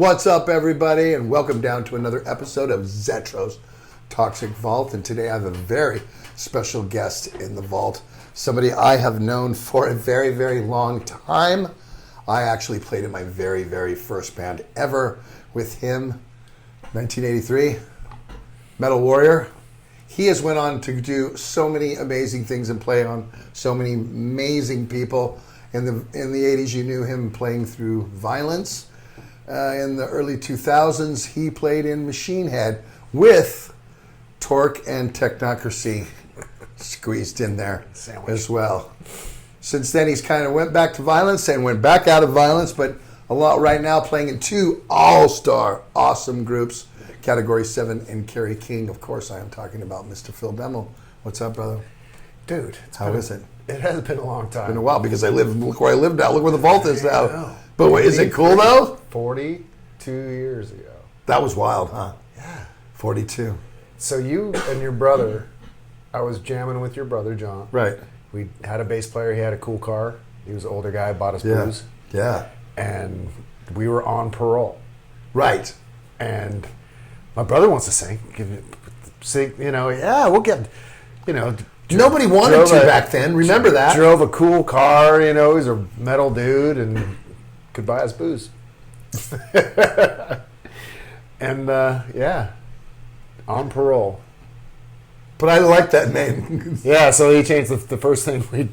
What's up, everybody, and welcome down to another episode of Zetro's Toxic Vault. And today I have a very special guest in the vault, somebody I have known for a very, very long time. I actually played in my very, very first band ever with him, 1983, Metal Warrior. He has went on to do so many amazing things and play on so many amazing people. In the 80s, you knew him playing through Violence. In the early 2000s, he played in Machine Head with Torque and Technocracy squeezed in there as well. Since then, he's kind of went back to Violence and went back out of Violence, but a lot right now playing in two all-star awesome groups, Category 7 and Kerry King. Of course, I am talking about Mr. Phil Demmel. What's up, brother? Dude, how is it? It has been a long time. It's been a while because look where I live now. Look where the vault is now. But wait, is it cool though? 42 years ago. That was wild, huh? Yeah. 42. So you and your brother, I was jamming with your brother, John. Right. We had a bass player. He had a cool car. He was an older guy, bought us booze. Yeah. And we were on parole. Right. And my brother wants to sing. Sing, we'll get, Nobody wanted to back then. Remember that? Drove a cool car, he's a metal dude and could buy us booze. And, on parole. But I like that name. Yeah, so he changed the first thing. It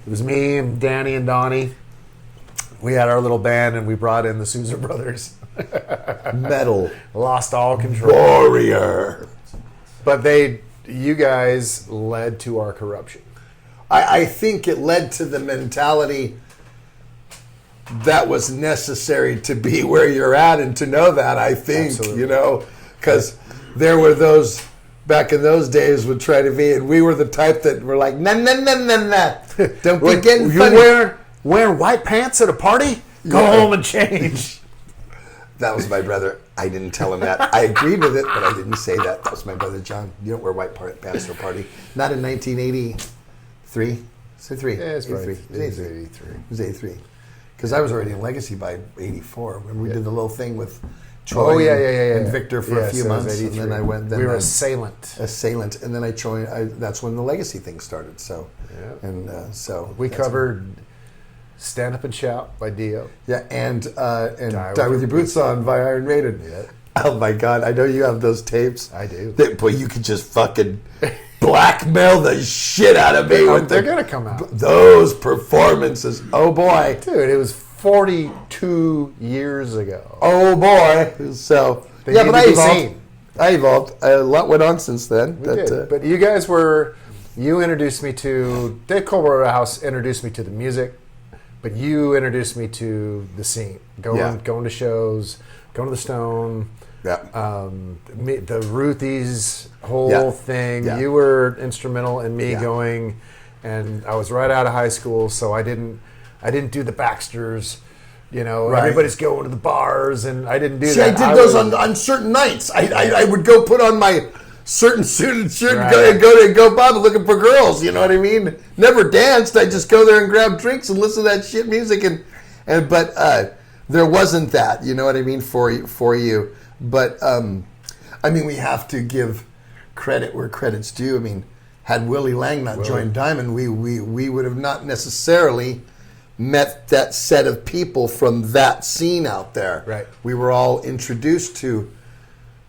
was me and Danny and Donnie. We had our little band and we brought in the Souza brothers. Metal. Lost all control. Warrior. But you guys led to our corruption. I think it led to the mentality that was necessary to be where you're at and to know that, I think, absolutely. Because there were those, back in those days, would try to be, and we were the type that were like, nah, don't be getting funny. You're wearing white pants at a party? Go home and change. That was my brother. I didn't tell him that. I agreed with it, but I didn't say that. That was my brother, John. You don't wear white pants to a party. Not in 1983. Is it 3? Yeah, it's 83. Right. It was 83. It was 83. Because I was already in Legacy by 84. When we did the little thing with Troy and Victor for a few months. And then I went. We were Assailant. And then I joined. That's when the Legacy thing started. So, so we covered Stand Up and Shout by Dio. Yeah, and Die With Your Boots On by Iron Maiden. Yeah. Oh my God, I know you have those tapes. I do. Boy, you could just fucking blackmail the shit out of me. They're going to come out. Those performances. Oh boy. Dude, it was 42 years ago. Oh boy. So, but I evolved. A lot went on since then. We did. But you guys you introduced me to, Dave Colbert House introduced me to the music. But you introduced me to the scene, going to shows, going to the Stone, the Ruthies whole thing. Yeah. You were instrumental in me going, and I was right out of high school, so I didn't do the Baxters. Everybody's going to the bars, and I didn't do that. See, I did those on certain nights. I would go put on my certain suit and shirt and go Bob looking for girls, you know what I mean? Never danced. I just go there and grab drinks and listen to that shit music but there wasn't that, you know what I mean, for you. But we have to give credit where credit's due. I mean, had Willie Lang not joined Diamond, we would have not necessarily met that set of people from that scene out there. Right. We were all introduced to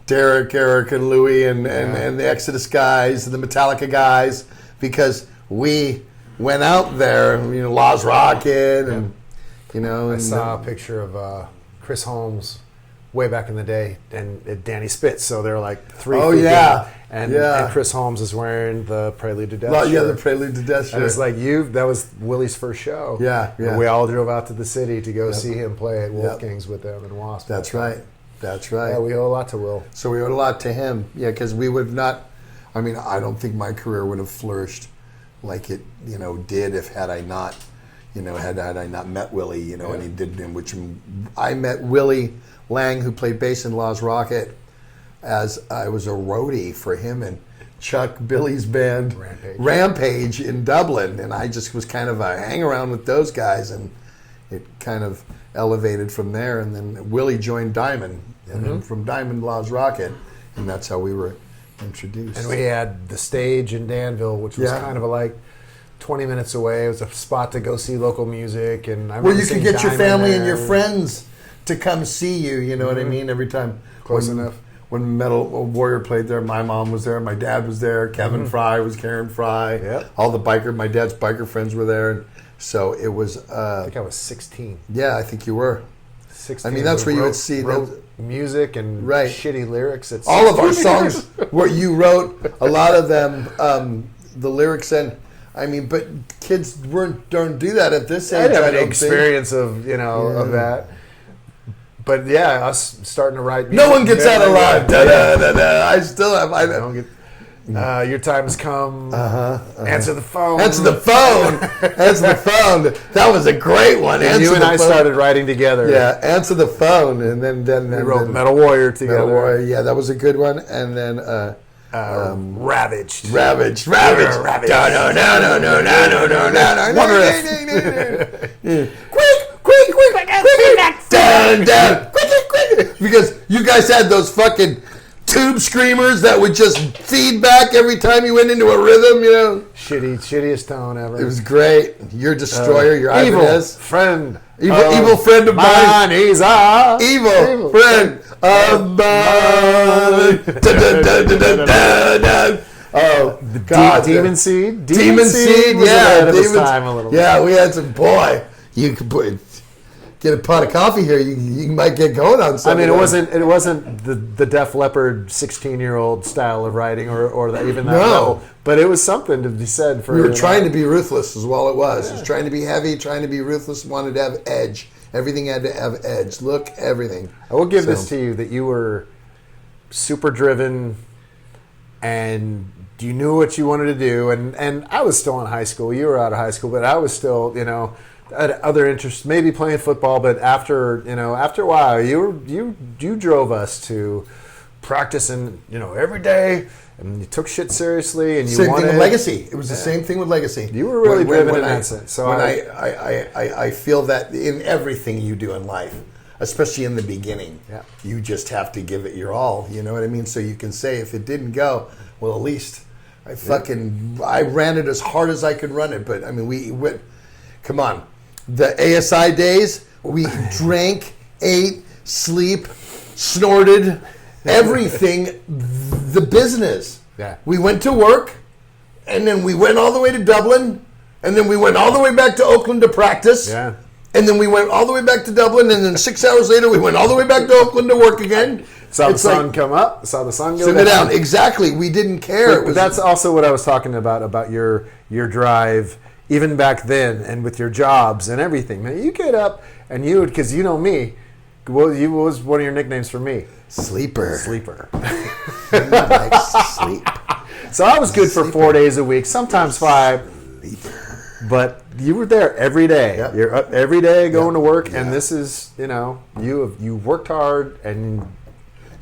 Derek, Eric, and Louie, and the Exodus guys, and the Metallica guys, because we went out there, Loz Rocket, and I saw a picture of Chris Holmes way back in the day, and Danny Spitz. So they're like 3 feet down, and Chris Holmes is wearing the Prelude to Death shirt. Yeah, the Prelude to Death shirt. And it's like that was Willie's first show. Yeah. And we all drove out to the city to go see him play at Wolfgang's with them and Wasp. That's right. Yeah, we owe a lot to Will. So we owed a lot to him. Yeah, because we would not. I don't think my career would have flourished like it, did had I not, had I not met Willie, and he did. Which I met Willie Lang, who played bass in Loz Rocket, as I was a roadie for him and Chuck Billy's band Rampage in Dublin, and I just was kind of a hang around with those guys, and it kind of elevated from there. And then Willie joined Diamond, and then from Diamond Laws Rocket, and that's how we were introduced. And we had the stage in Danville, which was kind of like 20 minutes away. It was a spot to go see local music, and where you could get your family and your friends to come see you. You know what I mean? Every time, close enough. When Metal Warrior played there, my mom was there, my dad was there, Kevin Fry was Karen Fry. Yep. All my dad's biker friends were there. And so it was. I think I was 16. Yeah, I think you were. 16. I mean, that's where you would see music and shitty lyrics. All of our songs where you wrote, a lot of them, the lyrics, and I mean, but kids don't do that at this age. I have an experience of that. But yeah, us starting to write music. No one gets out alive. Da, da, da, da. I still have. I don't get. Your time has come. Answer the phone. Answer the phone. Answer the phone. That was a great one. And you and I started writing together. Yeah, answer the phone, and then we wrote Metal Warrior together. Metal Warrior, yeah, that was a good one. And then Ravaged. Ravaged. No. Quick. Because you guys had those fucking tube screamers that would just feed back every time you went into a rhythm, you know. Shittiest tone ever. It was great. Your Destroyer, your evil Ibanez. Friend. Evil friend of mine. He's evil friend of mine. Oh, God. Demon Seed? Demon Seed, was ahead of its Demons. time a little bit. Yeah, we had some, boy, you could get a pot of coffee here, you might get going on something. I mean, it wasn't the Def Leppard 16-year-old style of writing or that, even that level, but it was something to be said for. We were trying to be ruthless, is all it was. Yeah. It was trying to be heavy, trying to be ruthless, wanted to have edge. Everything had to have edge. Look, everything. I will give this to you, that you were super driven and you knew what you wanted to do. And I was still in high school. You were out of high school, but I was still, had other interests, maybe playing football. But after a while, you drove us to practicing, every day. And you took shit seriously, and you same wanted... thing with Legacy. It was the same thing with Legacy. You were really driven in that sense. So I feel that in everything you do in life, especially in the beginning, you just have to give it your all. You know what I mean? So you can say, if it didn't go, well, at least I ran it as hard as I could run it. But I mean, we went. Come on, the ASI days, we drank, ate, sleep, snorted. Everything, the business. Yeah. We went to work, and then we went all the way to Dublin, and then we went all the way back to Oakland to practice. Yeah. And then we went all the way back to Dublin, and then 6 hours later we went all the way back to Oakland to work again. Saw the sun come up, saw the sun go down. Exactly. We didn't care. But that's also what I was talking about your drive, even back then, and with your jobs and everything. Man, you get up and you would, because you know me, what was one of your nicknames for me? Sleeper. Likes to sleep. So I was good for 4 days a week, sometimes 5. Sleeper. But you were there every day. Yep. You're up every day going to work, and this is, you worked hard, and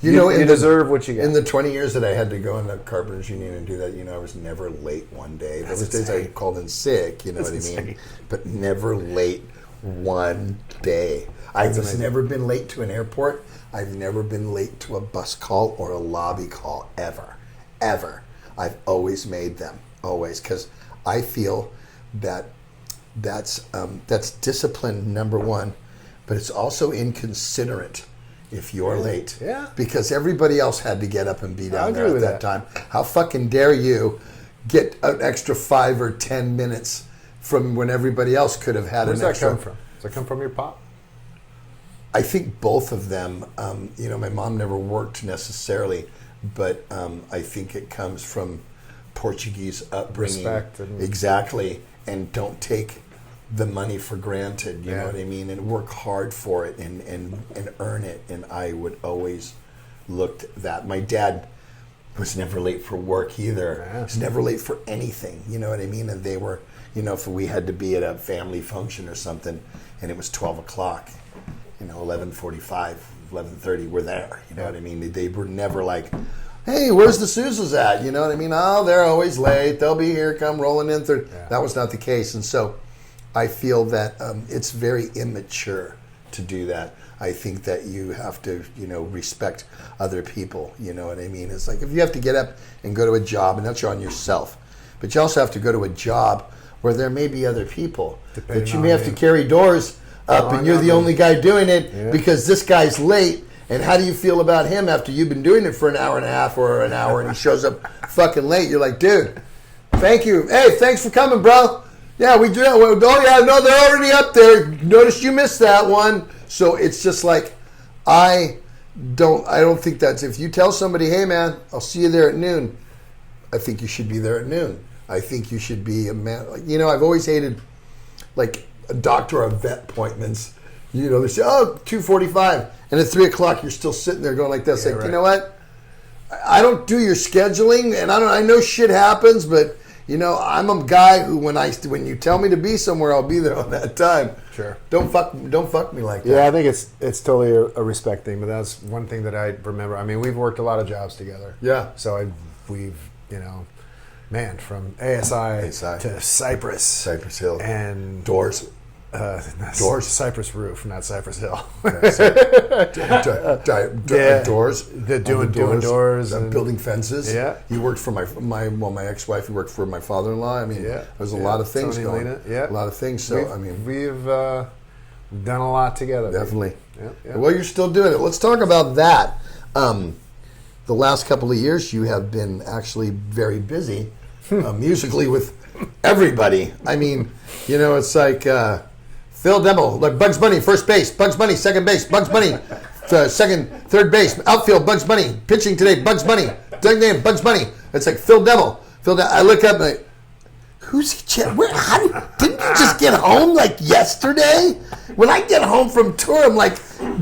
you deserve what you get. In the 20 years that I had to go in the Carpenters Union and do that, I was never late one day. There was days I called in sick, what I mean? But never late one day. I've never been late to an airport. I've never been late to a bus call or a lobby call, ever. I've always made them, always, because I feel that's discipline, number one, but it's also inconsiderate if you're late. Yeah. Because everybody else had to get up and be down there at that time. How fucking dare you get an extra 5 or 10 minutes from when everybody else could have had an extra... Where's that come from? Does that come from your pop? I think both of them. My mom never worked necessarily, but I think it comes from Portuguese upbringing. Respect. Exactly. And don't take the money for granted, you know what I mean? And work hard for it and earn it. And I would always look at that. My dad was never late for work either. Yeah. He was never late for anything, you know what I mean? And they were, if we had to be at a family function or something and it was 12 o'clock, 11:45, 11:30, we're there, you know what I mean? They were never like, hey, where's the Souzas at? You know what I mean? Oh, they're always late. They'll be here, come rolling in. That was not the case. And so I feel that it's very immature to do that. I think that you have to, respect other people. You know what I mean? It's like if you have to get up and go to a job, and that's on yourself. But you also have to go to a job where there may be other people that you may have to carry doors up, and you're the only guy doing it because this guy's late. And how do you feel about him after you've been doing it for an hour and a half or an hour, and he shows up fucking late? You're like, dude, thank you. Hey, thanks for coming, bro. Yeah, we do. Oh, yeah, no, they're already up there. Notice you missed that one. So it's just like, I don't think that's, if you tell somebody, hey, man, I'll see you there at noon, I think you should be there at noon. I think you should be a man. I've always hated, like, a doctor or vet appointments. They say, 2:45. And at 3 o'clock, you're still sitting there going like this. Yeah, like, right. You know what? I don't do your scheduling, and I know shit happens, but, I'm a guy who, when you tell me to be somewhere, I'll be there on that time. Sure. Don't fuck me like that. Yeah, I think it's totally a respect thing, but that's one thing that I remember. I mean, we've worked a lot of jobs together. Yeah. So we've, from ASI to Cypress Hill. And Doors. Doors, Cypress Roof, not Cypress Hill. Doors. Doing doors, and building fences. Yeah, you worked for my ex-wife. You worked for my father-in-law. I mean, there's a lot of things going. A lot of things. So we've done a lot together. Definitely. Yeah. Well, you're still doing it. Let's talk about that. The last couple of years, you have been actually very busy musically with everybody. I mean, it's like. Phil Demmel, like Bugs Bunny, first base. Bugs Bunny, second base. Bugs Bunny, third base. Outfield, Bugs Bunny. Pitching today, Bugs Bunny. Doug name, Bugs Bunny. It's like Phil Demmel. I look up and like, who's he? Didn't you just get home like yesterday? When I get home from tour, I'm like,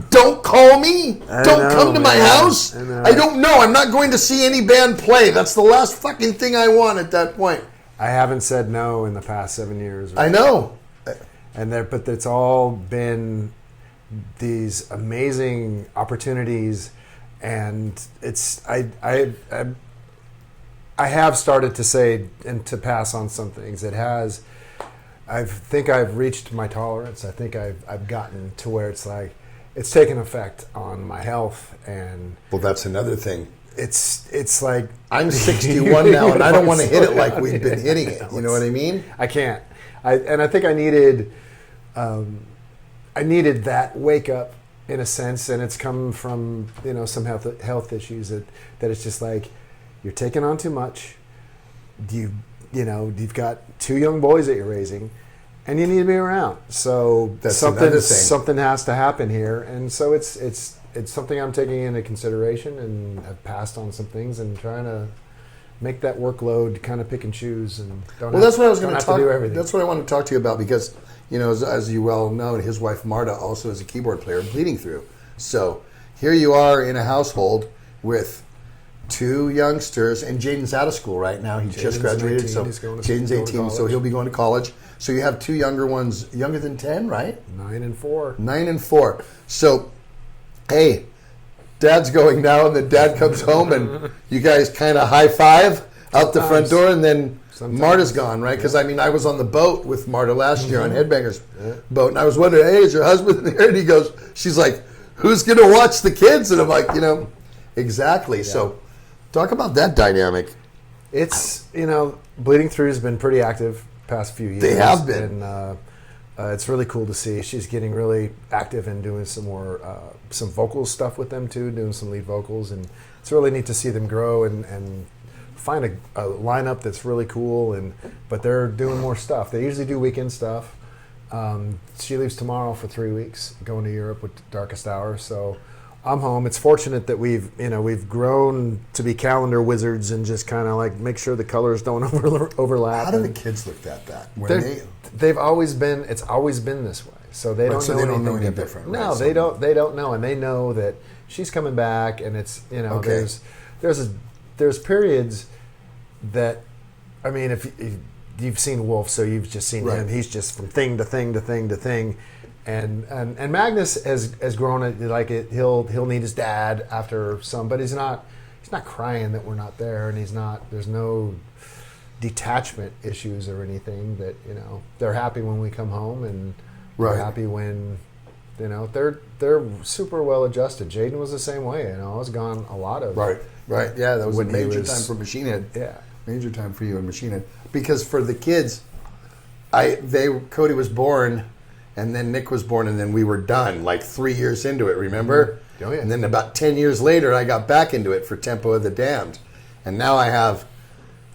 don't call me. Don't come to my house. I don't know. I'm not going to see any band play. That's the last fucking thing I want at that point. I haven't said no in the past 7 years. I know. But it's all been these amazing opportunities, and I have started to say and to pass on some things. I think I've reached my tolerance. I think I've gotten to where it's like it's taken effect on my health, and well, that's another thing. It's like I'm 61 now, and I don't want to hit it like we've been hitting it. You know what I mean? I can't. I think I needed that wake up in a sense, and it's come from some health issues that it's just like you're taking on too much. You've got 2 young boys that you're raising, and you need to be around. So that's something has to happen here, and so it's something I'm taking into consideration, and I've passed on some things and trying to make that workload kind of pick and choose, and that's what I was going to talk. Do everything. That's what I want to talk to you about because as you well know, his wife Marta also is a keyboard player in Bleeding Through. So here you are in a household with 2 youngsters, and Jaden's out of school right now. He just graduated, 18, so Jaden's 18, so he'll be going to college. So you have 2 younger ones, younger than 10, right? 9 and 4. 9 and 4. So, hey, Dad's going now, and then Dad comes home, and you guys kind of high five out the front door, and then Marta's gone, right? Because I was on the boat with Marta last year on Headbangers boat, and I was wondering, hey, is your husband there? And he goes, she's like, who's going to watch the kids? And I'm like, exactly. Yeah. So, talk about that dynamic. It's Bleeding Through has been pretty active past few years. They have been, and it's really cool to see. She's getting really active and doing some more some vocal stuff with them too, doing some lead vocals, and it's really neat to see them grow and find a lineup that's really cool. But they're doing more stuff. They usually do weekend stuff. She leaves tomorrow for 3 weeks, going to Europe with Darkest Hour. So I'm home. It's fortunate that we've grown to be calendar wizards and just kind of like make sure the colors don't overlap. How do the kids look at that? They've always been. It's always been this way. So they don't know anything different. No, right? They don't know, and they know that she's coming back, and it's okay. There's periods that, I mean, if you've seen Wolf, so you've just seen him. He's just from thing to thing to thing to thing. And Magnus has grown it like it. He'll need his dad after some, but he's not crying that we're not there, and there's no detachment issues or anything. That they're happy when we come home, and they're happy when You know, they're super well adjusted. Jaden was the same way. You know, I was gone a lot of Right. Yeah, that was a when he major was- time for Machine Head. Yeah. Major time for you and Machine Head. Because for the kids, Cody was born, and then Nick was born, and then we were done, like 3 years into it, remember? Oh, yeah. And then about 10 years later, I got back into it for Tempo of the Damned. And now I have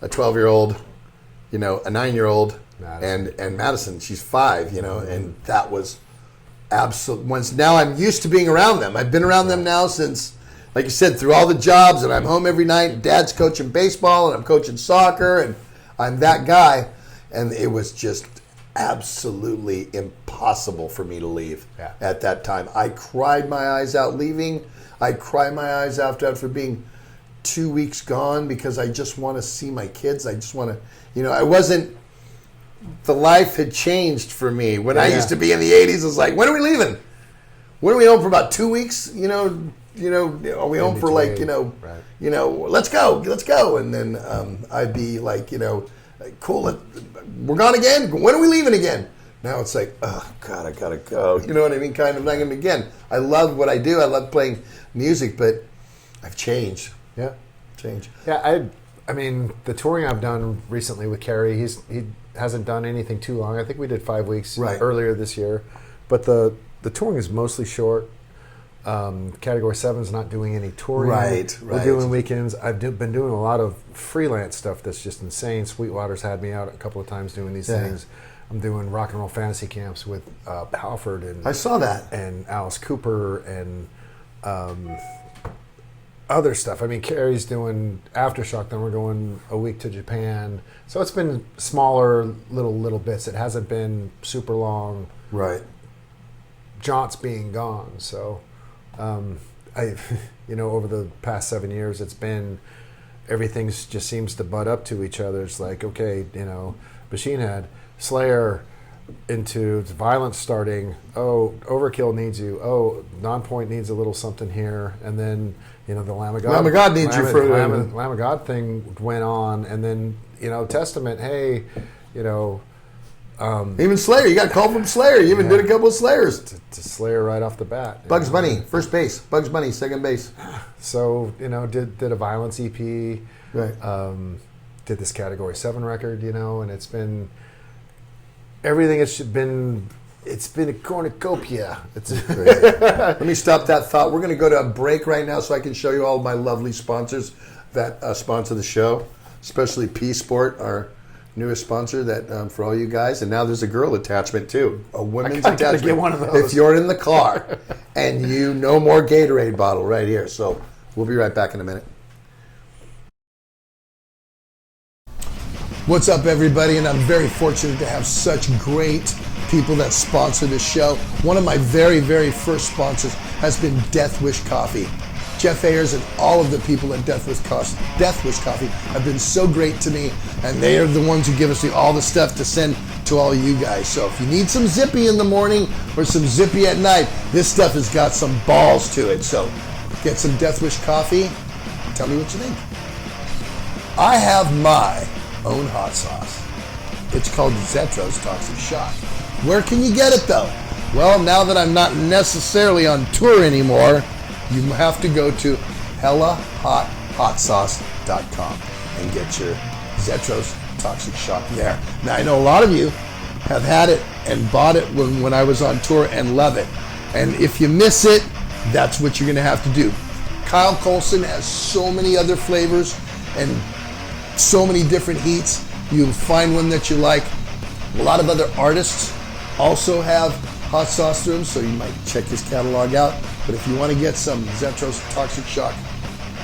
a 12-year-old, you know, a 9-year-old, and Madison, she's 5, you know, and that was absolute. Once now I'm used to being around them. I've been around them now since, like you said, through all the jobs, and I'm home every night, and Dad's coaching baseball, and I'm coaching soccer, and I'm that guy. And it was just absolutely impossible for me to leave at that time. I cried my eyes out leaving. I cried my eyes out after being 2 weeks gone because I just want to see my kids. I just want to, you know, I wasn't, the life had changed for me. When I used to be in the 80s, it was like, when are we leaving? When are we home for about 2 weeks? You know, are we home for like, let's go. And then I'd be like, cool, we're gone again? When are we leaving again? Now it's like, oh, God, I got to go. You know what I mean? Kind of like, again, I love what I do. I love playing music, but I've changed. Yeah. Changed. Yeah, I mean, the touring I've done recently with Kerry, he hasn't done anything too long. I think we did 5 weeks earlier this year. But the touring is mostly short. Category 7's not doing any touring. Right. We're doing weekends. I've been doing a lot of freelance stuff that's just insane. Sweetwater's had me out a couple of times doing these things. I'm doing rock and roll fantasy camps with Halford and I saw that. And Alice Cooper and other stuff. I mean, Carrie's doing Aftershock. Then we're going a week to Japan. So it's been smaller little bits. It hasn't been super long. Right. Jaunt's being gone. So, over the past 7 years, it's been everything just seems to butt up to each other. It's like, okay, Machine Head, Slayer, into violence starting. Oh, Overkill needs you. Oh, Nonpoint needs a little something here, and then the Lamb of God. Lamb of God needs you for Lamb of God thing went on, and then Testament. Hey, even Slayer. You got called from Slayer. You even did a couple of Slayers. To Slayer right off the bat. Bugs Bunny, first base. Bugs Bunny, second base. So did a violence EP. Right. Did this Category 7 record. And it's been everything. It's been a cornucopia. It's Let me stop that thought. We're going to go to a break right now so I can show you all my lovely sponsors that sponsor the show, especially P Sport, our newest sponsor that for all you guys. And now there's a girl attachment too, a women's attachment. Get one of those. If you're in the car and no more Gatorade bottle right here. So we'll be right back in a minute. What's up, everybody? And I'm very fortunate to have such great people that sponsor this show. One of my very, very first sponsors has been Death Wish Coffee. Jeff Ayers and all of the people at Death Wish Coffee have been so great to me, and they are the ones who give us all the stuff to send to all you guys. So if you need some zippy in the morning or some zippy at night, this stuff has got some balls to it. So get some Death Wish Coffee. Tell me what you think. I have my own hot sauce. It's called Zetro's Toxic Shock. Where can you get it though? Well, now that I'm not necessarily on tour anymore, you have to go to hellahotsauce.com and get your Zetro's Toxic Shock there. Now, I know a lot of you have had it and bought it when I was on tour and love it. And if you miss it, that's what you're going to have to do. Kyle Colson has so many other flavors and so many different heats. You'll find one that you like. A lot of other artists also have hot sauce to them, so you might check his catalog out. But if you want to get some Zetro's Toxic Shock,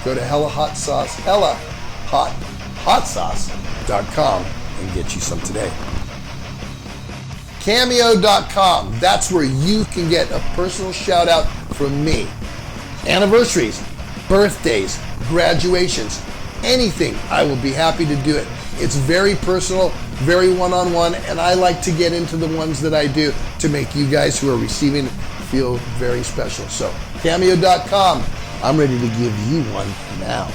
go to hellahotsauce.com and get you some today. Cameo.com, that's where you can get a personal shout out from me. Anniversaries, birthdays, graduations, anything, I will be happy to do it. It's very personal, very one-on-one, and I like to get into the ones that I do to make you guys who are receiving feel very special. So, Cameo.com, I'm ready to give you one now.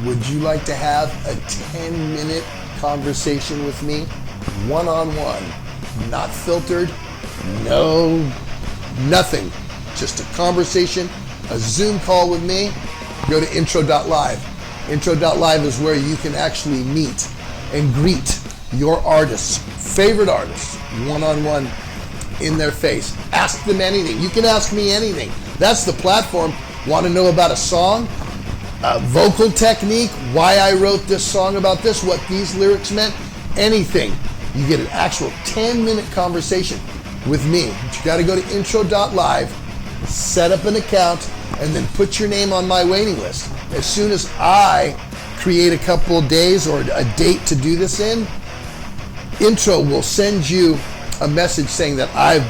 Would you like to have a 10-minute conversation with me? One-on-one, not filtered, No, nothing. Just a conversation, a Zoom call with me. Go to intro.live. Intro.live is where you can actually meet and greet your artists, favorite artists, one-on-one in their face. Ask them anything. You can ask me anything. That's the platform. Want to know about a song, a vocal technique, why I wrote this song about this, what these lyrics meant, anything. You get an actual 10-minute conversation with me. But you got to go to intro.live, set up an account, and then put your name on my waiting list. As soon as I create a couple of days or a date to do this in, Intro will send you a message saying that I've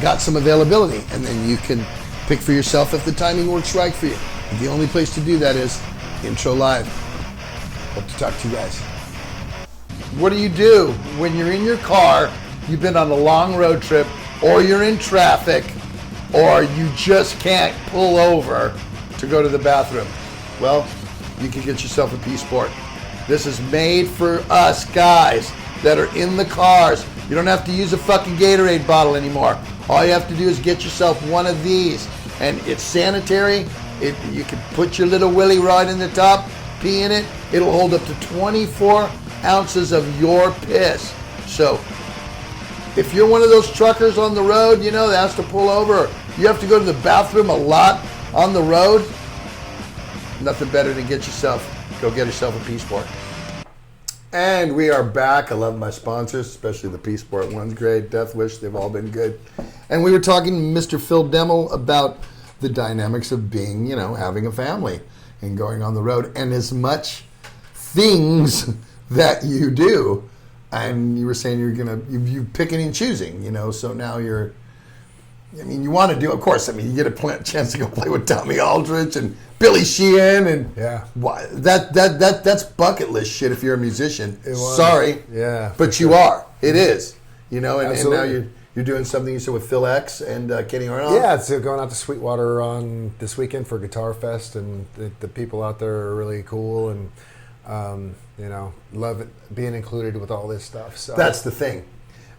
got some availability, and then you can pick for yourself if the timing works right for you. The only place to do that is Intro Live. Hope to talk to you guys. What do you do when you're in your car, you've been on a long road trip, or you're in traffic, or you just can't pull over to go to the bathroom? Well, you can get yourself a P-Sport. This is made for us guys that are in the cars. You don't have to use a fucking Gatorade bottle anymore. All you have to do is get yourself one of these, and it's sanitary. You can put your little willy right in the top, pee in it. It'll hold up to 24 ounces of your piss. So if you're one of those truckers on the road, that has to pull over, or you have to go to the bathroom a lot on the road, nothing better than go get yourself a P-Sport. And we are back. I love my sponsors, especially the P-Sport ones. Great. Death Wish, they've all been good. And we were talking to Mr. Phil Demmel about the dynamics of being, having a family and going on the road, and as much things that you do. And you were saying you picking and choosing, so now you want to do, of course, you get a chance to go play with Tommy Aldridge and Billy Sheehan, and that's bucket list shit if you're a musician. Sorry, but you are. It is, and now you're doing something you said with Phil X and Kenny Arnold. Yeah, so going out to Sweetwater on this weekend for Guitar Fest, and the people out there are really cool, and love it, being included with all this stuff. So that's the thing,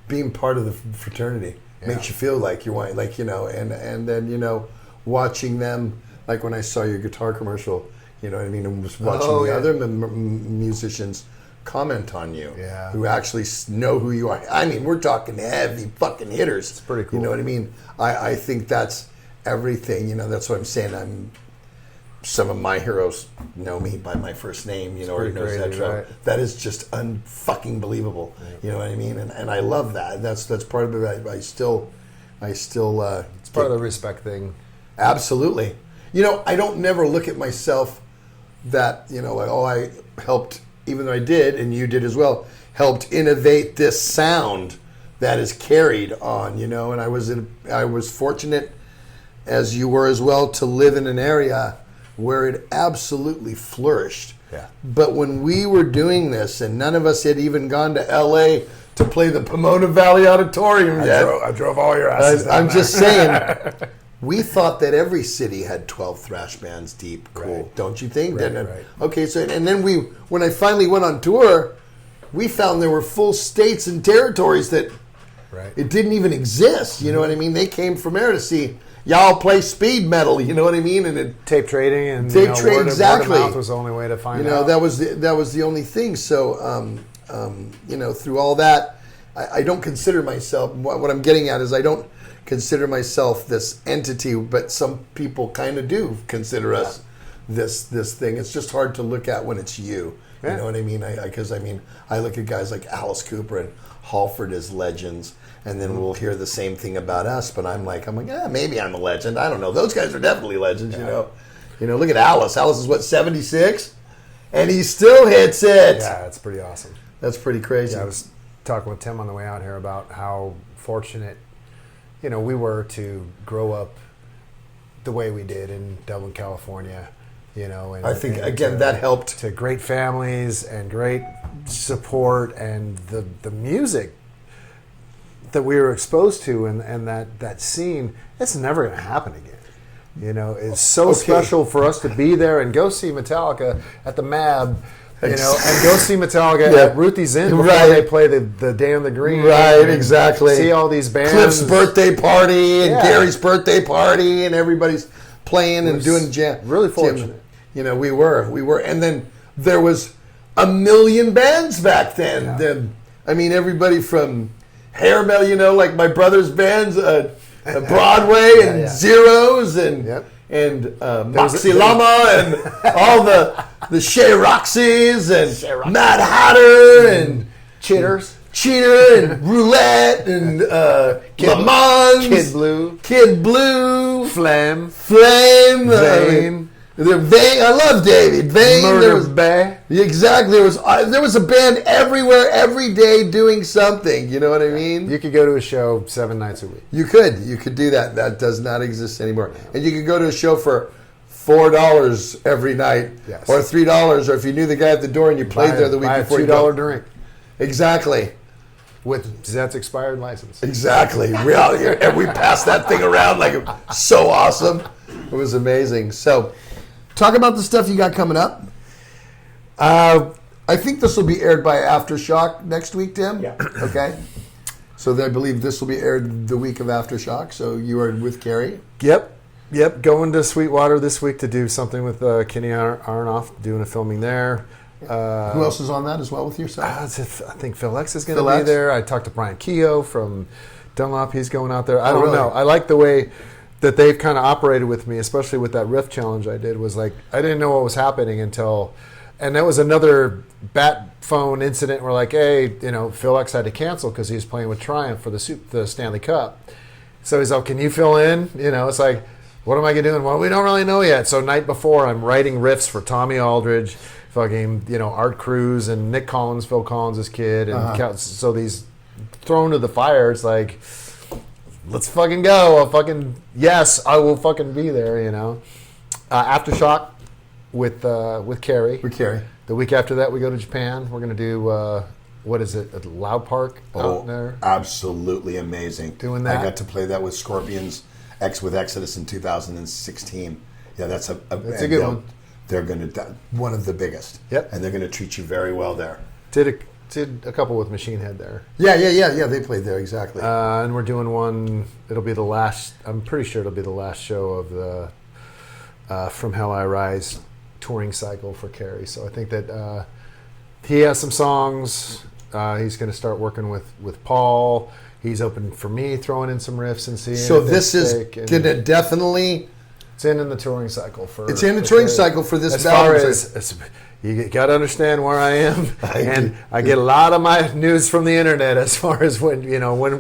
being part of the fraternity makes you feel like you want, and then watching them, like when I saw your guitar commercial, and was watching the other musicians comment on you, who actually know who you are. We're talking heavy fucking hitters. It's pretty cool. You know what I mean? I think that's everything. That's what I'm saying. Some of my heroes know me by my first name, or know Zetro. Right? That is just unfucking believable. Yeah. You know what I mean? And I love that. That's part of it. I still. It's part of the respect thing. Absolutely. I don't never look at myself that I helped, even though I did, and you did as well, helped innovate this sound that is carried on. And I was fortunate, as you were as well, to live in an area where it absolutely flourished. Yeah. But when we were doing this, and none of us had even gone to L.A. to play the Pomona Valley Auditorium yet. I drove all your asses down I'm there. just saying, we thought that every city had 12 thrash bands deep. Cool. Right. Don't you think? Right. Okay, so, and then when I finally went on tour, we found there were full states and territories that it didn't even exist. You know what I mean? They came from there to see y'all play speed metal, you know what I mean? And tape trading and word of mouth was the only way to find out. That was the only thing. So through all that, I don't consider myself. What I'm getting at is I don't consider myself this entity, but some people kind of do consider us this thing. It's just hard to look at when it's you. You know what I mean? Because I look at guys like Alice Cooper and Halford as legends. And then we'll hear the same thing about us, but I'm like, maybe I'm a legend. I don't know. Those guys are definitely legends, Look at Alice. Alice is what, 76? And he still hits it. Yeah, it's pretty awesome. That's pretty crazy. Yeah, I was talking with Tim on the way out here about how fortunate, we were to grow up the way we did in Dublin, California, And I think, again, that helped. To great families and great support, and the music that we were exposed to, and that scene, it's never going to happen again. It's so special for us to be there and go see Metallica at the MAB and go see Metallica Yeah. at Ruthie's Inn before Right. they play the Day on the Green. Right, and exactly. See all these bands. Cliff's birthday party and Yeah. Gary's birthday party, and everybody's playing and doing jam. really fortunate. We were, and then there was a million bands back then. Yeah. Everybody from hair metal, like my brother's bands, Broadway and yeah. Zeros and Yep. Moxie Llama and all the Shea Roxys and Mad Hatter and Cheaters. Cheater and Roulette and Le Mans, Kid Blue, Flame. Flame, Vane. I love David Vane. Murder Bay. Exactly. There was a band everywhere, every day doing something. You know what I mean? You could go to a show 7 nights a week. You could do that. That does not exist anymore. And you could go to a show for $4 every night, Yes. or $3, or if you knew the guy at the door and you played there the week before. Buy a $2 drink Exactly. with Zet's expired license. Exactly. And we passed that thing around like it was so awesome. It was amazing. So, talk about the stuff you got coming up. I think this will be aired by Aftershock next week, Tim. Yeah. Okay. So I believe this will be aired the week of Aftershock. So you are with Carrie. Yep. Going to Sweetwater this week to do something with Kenny Aronoff, doing a filming there. Who else is on that as well with yourself? I think Phil X is going Phil to be X? there. I talked to Brian Keogh from Dunlop. He's going out there. I don't really? know. I like the way that they've kind of operated with me, especially with that riff challenge I did. Was like I didn't know what was happening until, and that was another bat phone incident where like, hey, Phil X had to cancel because he was playing with Triumph for the Stanley Cup. So he's like, can you fill in? It's like, what am I going to do? Well, we don't really know yet. So night before, I'm writing riffs for Tommy Aldridge, fucking, Art Cruz and Nick Collins, Phil Collins' kid. And so these thrown to the fire, it's like, let's fucking go. Yes, I will fucking be there, Aftershock with Carrie. With Carrie. The week after that, we go to Japan. We're going to do, what is it, a Loud Park out there? Absolutely amazing. Doing that. I got to play that with Scorpions with Exodus in 2016. Yeah, that's a good one. They're going to one of the biggest. Yep. And they're going to treat you very well there. Did a couple with Machine Head there. Yeah. They played there, exactly. And we're doing one. It'll be the last. I'm pretty sure it'll be the last show of the From Hell I Rise touring cycle for Carrie. So I think that he has some songs. He's going to start working with Paul. He's open for me throwing in some riffs and seeing. So this is going to definitely. It's in the touring cycle for. It's in the touring cycle for this as album. Far as you got to understand where I am, I get a lot of my news from the internet as far as when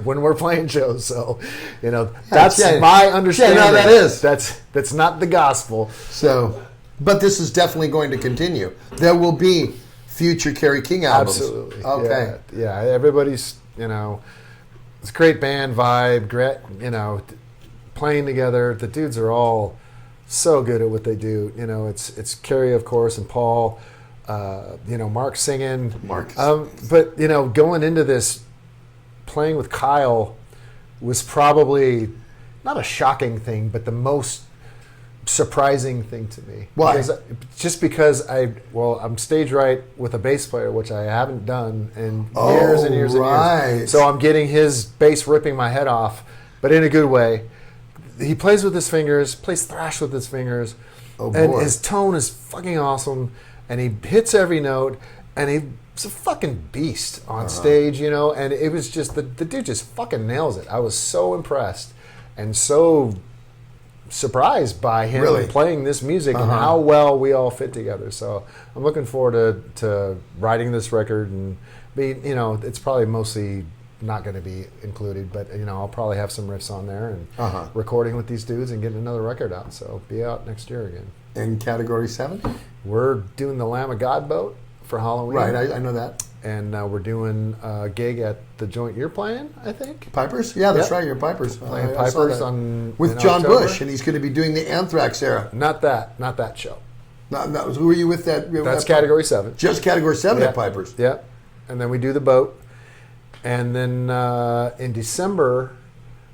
we're playing shows. So, that's my understanding. Yeah, no, that is. That's not the gospel. So, but this is definitely going to continue. There will be future Kerry King albums. Absolutely. Okay. Yeah. Everybody's it's a great band vibe. Great, playing together. The dudes are all so good at what they do. It's Kerry, of course, and Paul. Mark singing. But going into this, playing with Kyle was probably not a shocking thing, but the most surprising thing to me. Why? Because I'm stage right with a bass player, which I haven't done in years and years and years. So I'm getting his bass ripping my head off, but in a good way. He plays with his fingers, plays thrash with his fingers, and his tone is fucking awesome, and he hits every note, and he's a fucking beast on stage, and it was just, the dude just fucking nails it. I was so impressed and so surprised by him playing this music and how well we all fit together. So I'm looking forward to writing this record and it's probably mostly not going to be included, but I'll probably have some riffs on there and recording with these dudes and getting another record out. So be out next year again. In Category 7? We're doing the Lamb of God boat for Halloween. Right, I know that. And we're doing a gig at the joint you're playing, I think. Pipers? Yeah, that's right. You're Pipers. Playing Pipers with John Bush, and he's going to be doing the Anthrax era. Not that show. Who were you with that? That's Category 7. Just Category 7 at Pipers. Yep. And then we do the boat. And then in December,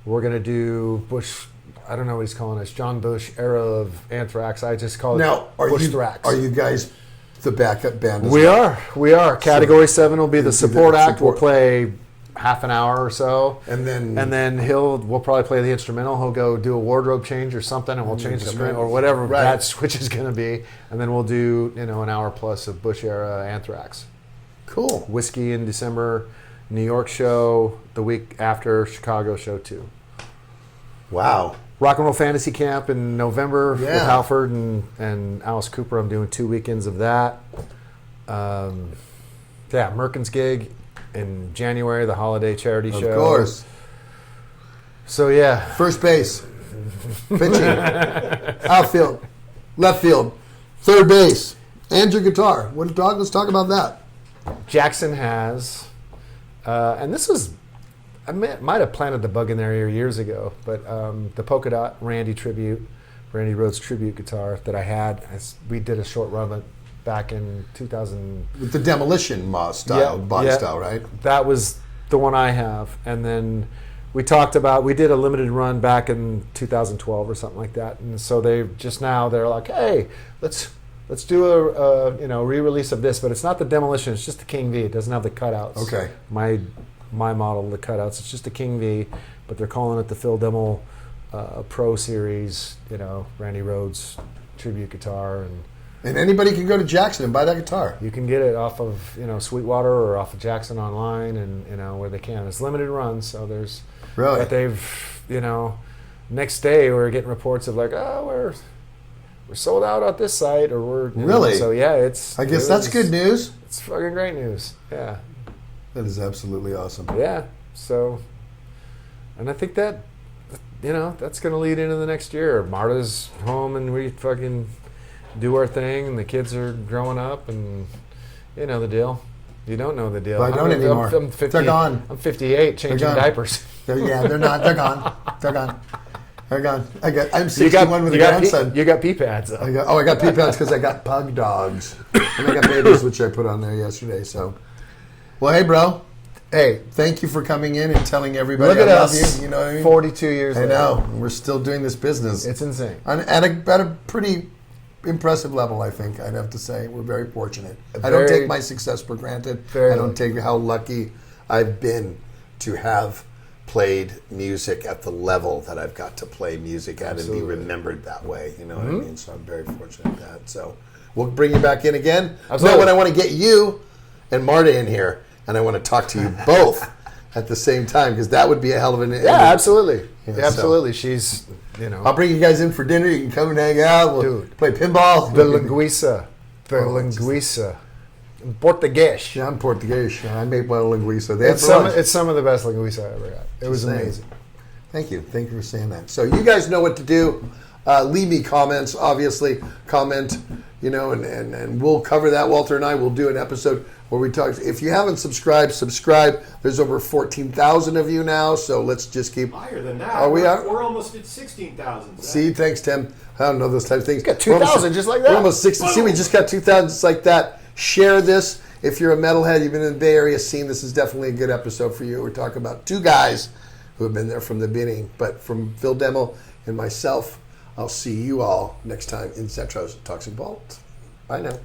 we're going to do Bush. I don't know what he's calling us. John Bush era of Anthrax. I just call it Bush Thrax. Are you guys the backup band. As We well. are. Category 7 will be the support act. We'll support. play half an hour or so. And then we'll probably play the instrumental. He'll go do a wardrobe change or something, and we'll change the screen or whatever Right. that switch is going to be. And then we'll do, an hour plus of Bush era Anthrax. Cool. Whiskey in December, New York show the week after, Chicago show 2. Wow. Rock and Roll Fantasy Camp in November with Yeah. Halford and Alice Cooper. I'm doing 2 weekends of that. Merkin's gig in January, the holiday charity show. Of course. So yeah, First base. Pitching. Outfield. Left field. Third base. And your guitar. Let's talk about that. Jackson has, and this was, I might have planted the bug in their ear years ago, but the polka dot Randy Rhoads tribute guitar that I had, we did a short run of it back in 2000. With the Demolition body style, right? That was the one I have, and then we did a limited run back in 2012 or something like that, and so they're like, hey, let's do a re-release of this, but it's not the Demolition, it's just the King V. It doesn't have the cutouts. Okay. My model, the cutouts, it's just the King V, but they're calling it the Phil Demmel Pro Series, Randy Rhoads tribute guitar, And anybody can go to Jackson and buy that guitar. you can get it off of Sweetwater or off of Jackson online, and where they can. It's limited runs, so there's. Really? But they've next day we're getting reports of like, we're sold out at this site, or we're Really? So yeah, I guess that's good news. It's fucking great news. Yeah, That is absolutely awesome. yeah. So, and I think that that's going to lead into the next year. Marta's home, and we fucking do our thing, and the kids are growing up, and the deal. You don't know the deal. Well, I don't anymore. I'm 50, They're gone. I'm 58, changing gone. diapers. They're not. They're gone. They're gone. They're gone. I'm 61 with a grandson. You got pee pads, though. I got pee pads because I got pug dogs. And I got babies, which I put on there yesterday. So, well, hey, bro. Hey, thank you for coming in and telling everybody Look at I love us. you. You know what I mean? 42 years I later. know. We're still doing this business. It's insane. At a pretty impressive level, I think. I'd have to say. We're very fortunate. I don't take my success for granted. I don't take how lucky I've been to have played music at the level that I've got to play music at and be remembered that way. You know what I mean? So I'm very fortunate at that. So we'll bring you back in again. Absolutely. No, when I want to get you and Marta in here, and I want to talk to you both at the same time, because that would be a hell of an... Yeah, absolutely. Yeah, absolutely. She's, I'll bring you guys in for dinner. You can come and hang out. We'll play pinball. The linguiça. In Portuguese. Yeah, I'm Portuguese. I made one linguiça. It's some of the best linguiça I ever got. It was amazing. Thank you. Thank you for saying that. So you guys know what to do. Leave me comments, obviously. Comment, and we'll cover that. Walter and I will do an episode where we talk. If you haven't subscribed, subscribe. There's over 14,000 of you now, so let's just keep... Higher than that. Are we We're almost at 16,000. See, thanks, Tim. I don't know those type of things. Got 2,000 just like that. We're almost 60. See, we just got 2,000 just like that. Share this. If you're a metalhead, you've been in the Bay Area scene, this is definitely a good episode for you. We're talking about two guys who have been there from the beginning. But from Phil Demmel and myself, I'll see you all next time in Zetro's Toxic Vault. Bye now.